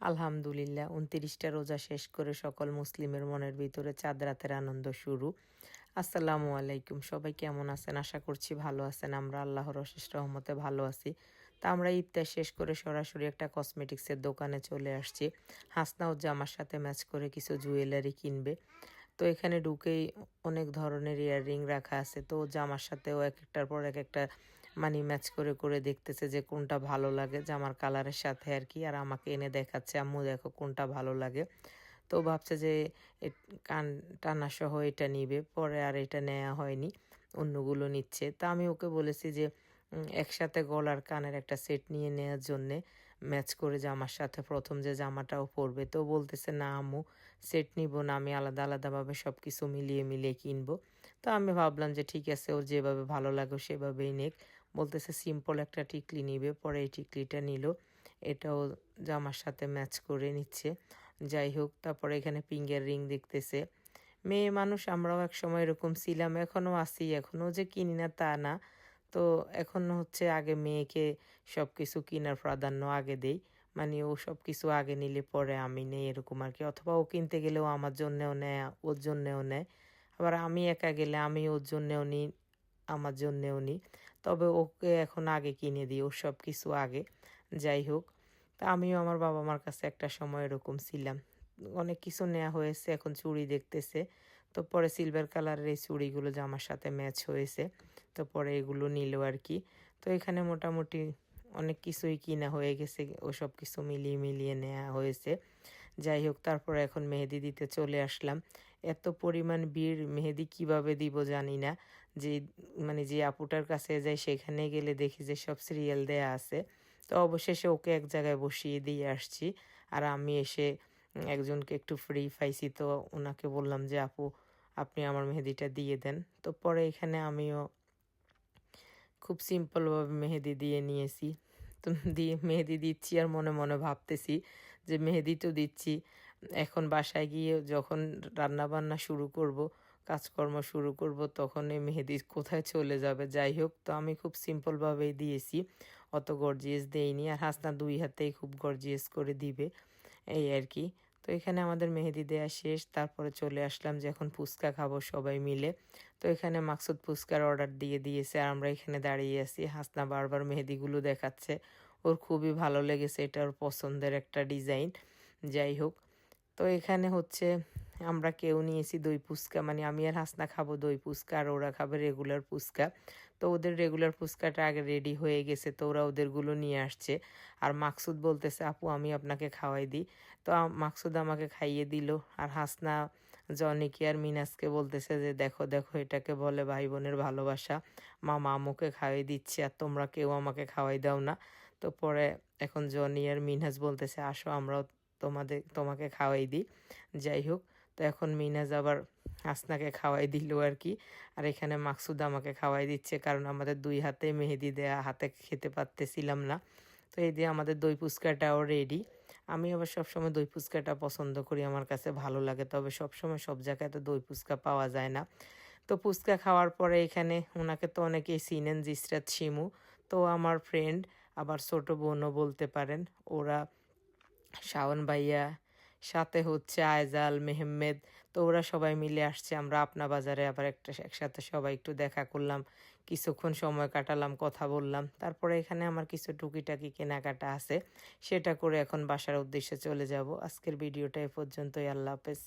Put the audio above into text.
আলহামদুলিল্লাহ ২৯টা রোজা শেষ করে সকল মুসলিমের মনের ভিতরে চাঁদ রাতের আনন্দ শুরু। আসসালামু আলাইকুম, সবাই কেমন আছেন? আশা করছি ভালো আছেন। আমরা আল্লাহর অশেষ রহমতে ভালো আছি। তা আমরা ইফতার শেষ করে সরাসরি একটা কসমেটিক্সের দোকানে চলে আসছি। হাসনাও জামার সাথে ম্যাচ করে কিছু জুয়েলারি কিনবে। তো এখানে ঢুকেই অনেক ধরনের ইয়াররিং রাখা আছে। তো জামার সাথেও এক একটার পর এক একটা ম্যাচ করে করে দেখতেছে যে কোনটা ভালো লাগে জামার কালারের সাথে আর কি। আর আমাকে এনে দেখাচ্ছে, আম্মু দেখো কোনটা ভালো লাগে। তো ভাবছে যে কান টানা সহ এটা নিবে, পরে আর এটা নেওয়া হয়নি, অন্যগুলো নিচ্ছে। তা আমি ওকে বলেছি যে একসাথে গলার কানের একটা সেট নিয়ে নেওয়ার জন্যে, ম্যাচ করে জামার সাথে প্রথম যে জামাটাও পরবে। তো বলতেছে না আম্মু, সেট নিব না, আমি আলাদা আলাদাভাবে সব কিছু মিলিয়ে মিলিয়ে কিনবো। তো আমি ভাবলাম যে ঠিক আছে, ওর যেভাবে ভালো লাগে সেভাবেই নেক। বলতেছে সিম্পল একটা টিকলি নিবে, পরে এই টিকলিটা নিল, এটাও জামার সাথে ম্যাচ করে নিচ্ছে। যাই হোক, তারপরে এখানে পিঙ্গের রিং দেখতেছে। মেয়ে মানুষ, আমরাও একসময় এরকম ছিলাম, এখনও আছি, এখনও যে কিনি না তা না। তো এখন হচ্ছে আগে মেয়েকে সব কিছু কেনার প্রাধান্য আগে দেই, মানে ও সব কিছু আগে নিলে পরে আমি নেই, এরকম আর কি। অথবা ও কিনতে গেলেও আমার জন্যেও নেয়, ওর জন্যেও নেয়। আবার আমি একা গেলে আমি ওর জন্যেও নিই, আমার জন্যেও নিই। তবে ওকে এখন আগে কিনে দিই, ওর সব কিছু আগে। যাই হোক, তা আমিও আমার বাবা মার কাছে একটা সময় এরকম ছিলাম। অনেক কিছু নেওয়া হয়েছে, এখন চুড়ি দেখতেছে। তো পরে সিলভার কালারের এই চুড়িগুলো জামার সাথে ম্যাচ হয়েছে, তো পরে এগুলো নিল আর কি। তো এখানে মোটামুটি অনেক কিছুই কিনা হয়ে গেছে, ওসব কিছু মিলিয়ে মিলিয়ে নেওয়া হয়েছে। যাই হোক, তারপরে এখন মেহেদি দিতে চলে আসলাম। এত পরিমাণ ভিড়, মেহেদি কিভাবে দিব জানি না। যে যে আপুটার কাছে যাই সেখানে গেলে দেখি যে সব সিরিয়াল দেয়া আছে। তো অবশেষে ওকে এক জায়গায় বসিয়ে দিয়ে আসছি। আর আমি এসে একজনকে একটু ফ্রি পাইছি, তো ওনাকে বললাম যে আপু, আপনি আমার মেহেদিটা দিয়ে দেন। তো পরে এখানে আমিও খুব সিম্পলভাবে মেহেদি দিয়ে নিয়েছি। তো মেহেদি দিচ্ছি আর মনে মনে ভাবতেছি যে মেহেদি তো দিচ্ছি, এখন বাসায় গিয়ে যখন রান্নাবান্না শুরু করব, কাজকর্ম শুরু করব, তখন এই মেহেদি কোথায় চলে যাবে। যাই হোক, তো আমি খুব সিম্পলভাবেই দিয়েছি, অত গর্জিয়াস দেইনি। আর হাসনা দুই হাতেই খুব গর্জিয়াস করে দিবে, এই আর কি। তো এখানে আমাদের মেহেদি দেয়া শেষ, তারপরে চলে আসলাম যে এখন ফুচকা খাবো সবাই মিলে। তো এখানে মাকসুদ ফুচকার অর্ডার দিয়ে দিয়েছে, আর আমরা এখানে দাঁড়িয়ে আছি। হাসনা বারবার মেহেদিগুলো দেখাচ্ছে, ওর খুবই ভালো লেগেছে, এটা ওর পছন্দের একটা ডিজাইন। যাই হোক, তো এখানে হচ্ছে আমরা কেউ নিয়েছি দই ফুচকা, আমি আর হাসনা খাবো দই ফুচকা, আর ওরা খাবে রেগুলার ফুচকা। তো ওদের রেগুলার ফুচকাটা আগে রেডি হয়ে গেছে, তো ওরা ওদেরগুলো নিয়ে আসছে। আর মাকসুদ বলতেছে আপু আমি আপনাকে খাওয়াই দিই। তো মাকসুদ আমাকে খাইয়ে দিল। আর হাসনা জনিকে আর মিনাজকে বলতেছে যে দেখো দেখো, এটাকে বলে ভাই বোনের ভালোবাসা, মামা আম্মুকে খাওয়াই দিচ্ছে আর তোমরা কেউ আমাকে খাওয়াই দাও না। তো পরে এখন জনি আর মিনহাজ বলতেছে আসো আমরাও তোমাকে খাওয়াই দিই। যাই হোক, তো এখন মিনাজ আবার হাসনাকে খাওয়াই দিল আর কি। আর এখানে মাকসুদ আমাকে খাওয়াই দিচ্ছে, কারণ আমাদের দুই হাতে মেহেদি দেয়া, হাতে খেতে পারতেছিলাম না। তো এই দিয়ে আমাদের দই ফুচকাটাও রেডি। আমি আবার সবসময় দই ফুচকাটা পছন্দ করি, আমার কাছে ভালো লাগে। তবে সবসময় সব জায়গায় তো দই ফুচকা পাওয়া যায় না। তো ফুচকা খাওয়ার পরে এখানে ওনাকে তো অনেকেই চিনেন, জিসরাত শিমু। তো আমার ফ্রেন্ড, আবার ছোট বোনও বলতে পারেন। ওরা শাওন ভাইয়া, সাথে হচ্ছে আয়জাল মেহমেদ, তো ওরা সবাই মিলে আসছে। আমরা আপনা বাজারে আবার একসাথে সবাই একটু দেখা করলাম, কিছুক্ষণ সময় কাটালাম, কথা বললাম। তারপরে এখানে আমার কিছু টুকিটাকি কেনাকাটা আছে, সেটা করে এখন বাসার উদ্দেশ্যে চলে যাব। আজকের ভিডিওটা এ পর্যন্তই। আল্লাহ হাফেজ।